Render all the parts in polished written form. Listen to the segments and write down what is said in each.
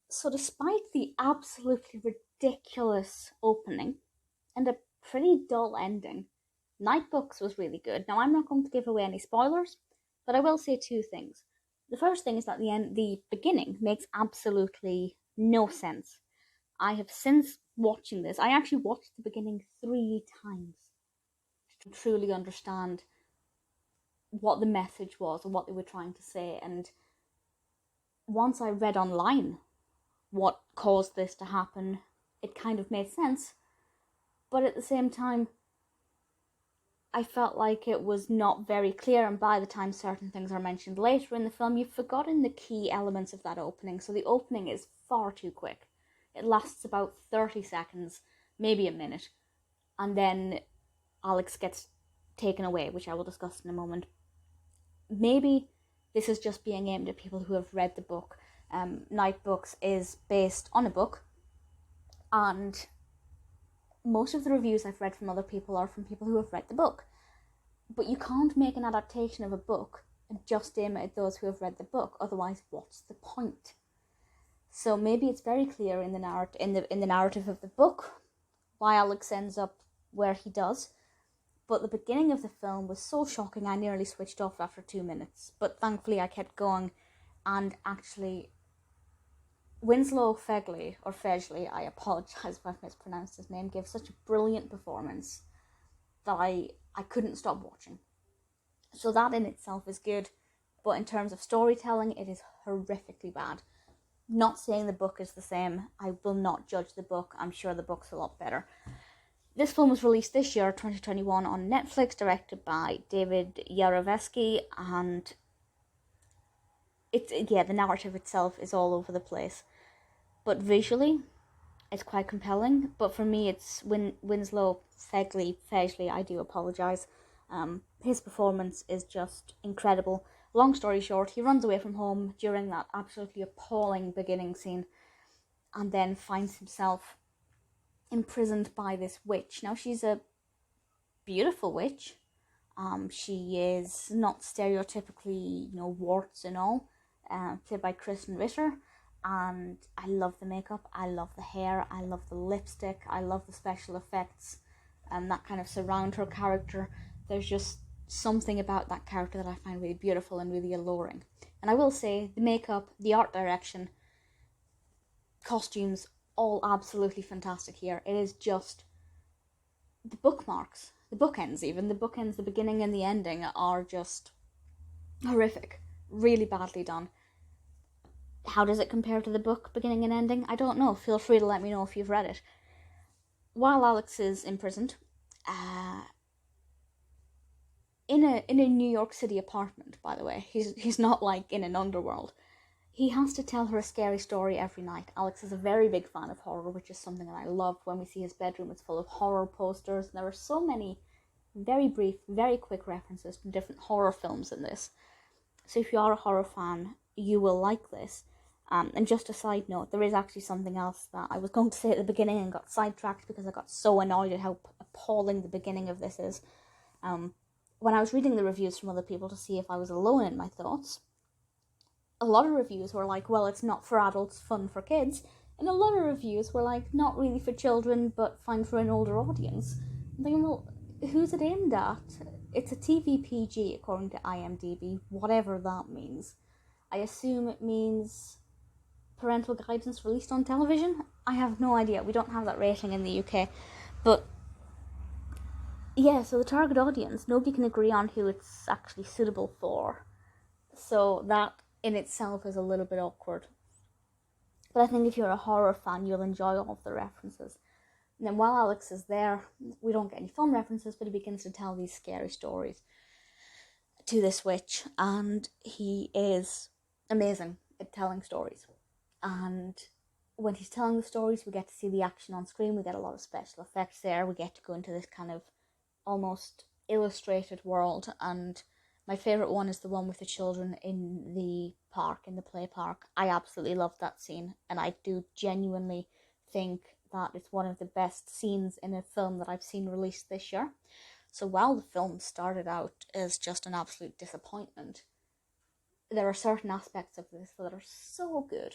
So despite the absolutely ridiculous opening and a pretty dull ending, Nightbooks was really good. Now I'm not going to give away any spoilers, but I will say two things. The first thing is that the beginning makes absolutely no sense. I have since watching this, I actually watched the beginning 3 times to truly understand what the message was and what they were trying to say. And once I read online what caused this to happen, it kind of made sense. But at the same time, I felt like it was not very clear, and by the time certain things are mentioned later in the film, you've forgotten the key elements of that opening. So the opening is far too quick. It lasts about 30 seconds, maybe a minute, and then Alex gets taken away, which I will discuss in a moment. Maybe this is just being aimed at people who have read the book. Nightbooks is based on a book, and most of the reviews I've read from other people are from people who have read the book. But you can't make an adaptation of a book and just aim it at those who have read the book. Otherwise, what's the point? So maybe it's very clear in the narrative of the book why Alex ends up where he does. But the beginning of the film was so shocking, I nearly switched off after 2 minutes. But thankfully, I kept going, and actually, Winslow Fegley, or Fegley, I apologise if I've mispronounced his name, gave such a brilliant performance that I couldn't stop watching. So that in itself is good, but in terms of storytelling, it is horrifically bad. Not saying the book is the same. I will not judge the book. I'm sure the book's a lot better. This film was released this year, 2021, on Netflix, directed by David Yarovesky, and the narrative itself is all over the place. But visually, it's quite compelling. But for me, it's Winslow Fegley, I do apologise. His performance is just incredible. Long story short, he runs away from home during that absolutely appalling beginning scene, and then finds himself imprisoned by this witch. Now, she's a beautiful witch. She is not stereotypically, warts and all, played by Krysten Ritter. And I love the makeup, I love the hair, I love the lipstick, I love the special effects, and that kind of surround her character. There's just something about that character that I find really beautiful and really alluring. And I will say, the makeup, the art direction, costumes, all absolutely fantastic here. It is just the bookmarks, the bookends even, the beginning and the ending are just horrific, really badly done. How does it compare to the book, beginning and ending? I don't know. Feel free to let me know if you've read it. While Alex is imprisoned, in a New York City apartment, by the way, he's not like in an underworld. He has to tell her a scary story every night. Alex is a very big fan of horror, which is something that I love. When we see his bedroom, it's full of horror posters. And there are so many very brief, very quick references to different horror films in this. So if you are a horror fan, you will like this. And just a side note, there is actually something else that I was going to say at the beginning and got sidetracked because I got so annoyed at how appalling the beginning of this is. When I was reading the reviews from other people to see if I was alone in my thoughts, a lot of reviews were like, well, it's not for adults, fun for kids. And a lot of reviews were like, not really for children, but fine for an older audience. I'm thinking, well, who's it aimed at? It's a TV PG according to IMDb, whatever that means. I assume it means parental guidance released on television? I have no idea. We don't have that rating in the UK. But yeah, so the target audience, nobody can agree on who it's actually suitable for. So that in itself is a little bit awkward. But I think if you're a horror fan, you'll enjoy all of the references. And then while Alex is there, we don't get any film references, but he begins to tell these scary stories to this witch. And he is amazing at telling stories. And when he's telling the stories, we get to see the action on screen. We get a lot of special effects there. We get to go into this kind of almost illustrated world. And my favourite one is the one with the children in the park, in the play park. I absolutely love that scene. And I do genuinely think that it's one of the best scenes in a film that I've seen released this year. So while the film started out as just an absolute disappointment, there are certain aspects of this that are so good.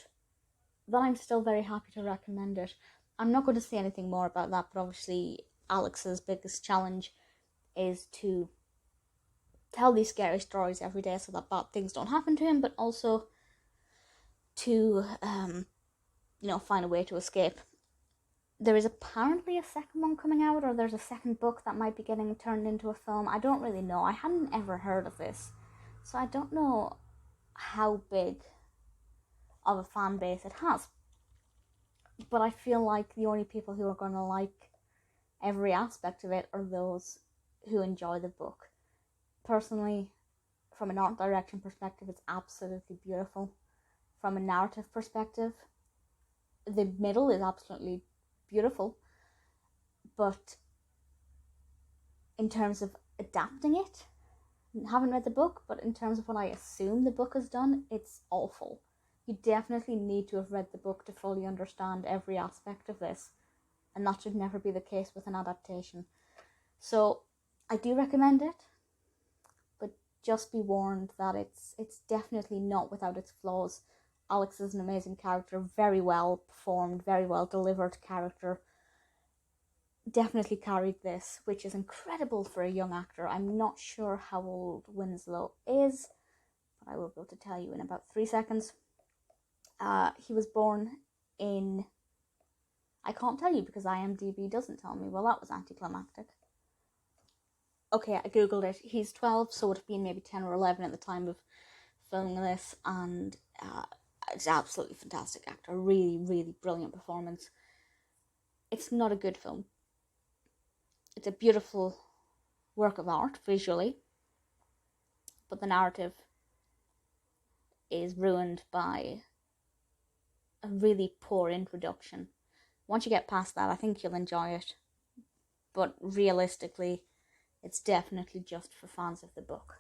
then I'm still very happy to recommend it. I'm not going to say anything more about that, but obviously Alex's biggest challenge is to tell these scary stories every day so that bad things don't happen to him, but also to, find a way to escape. There is apparently a second one coming out, or there's a second book that might be getting turned into a film. I don't really know. I hadn't ever heard of this, so I don't know how big of a fan base it has. But I feel like the only people who are going to like every aspect of it are those who enjoy the book. Personally, from an art direction perspective, it's absolutely beautiful. From a narrative perspective, the middle is absolutely beautiful, but in terms of adapting it, I haven't read the book, but in terms of what I assume the book has done, it's awful. You definitely need to have read the book to fully understand every aspect of this, and that should never be the case with an adaptation. So I do recommend it, but just be warned that it's definitely not without its flaws. Alex is an amazing character, very well performed, very well delivered character. Definitely carried this, which is incredible for a young actor. I'm not sure how old Winslow is, but I will be able to tell you in about 3 seconds. He was born in... I can't tell you because IMDb doesn't tell me. Well, that was anticlimactic. Okay, I googled it. He's 12, so it would have been maybe 10 or 11 at the time of filming this, and it's an absolutely fantastic actor. Really, really brilliant performance. It's not a good film. It's a beautiful work of art, visually, but the narrative is ruined by a really poor introduction. Once you get past that, I think you'll enjoy it, but realistically, it's definitely just for fans of the book.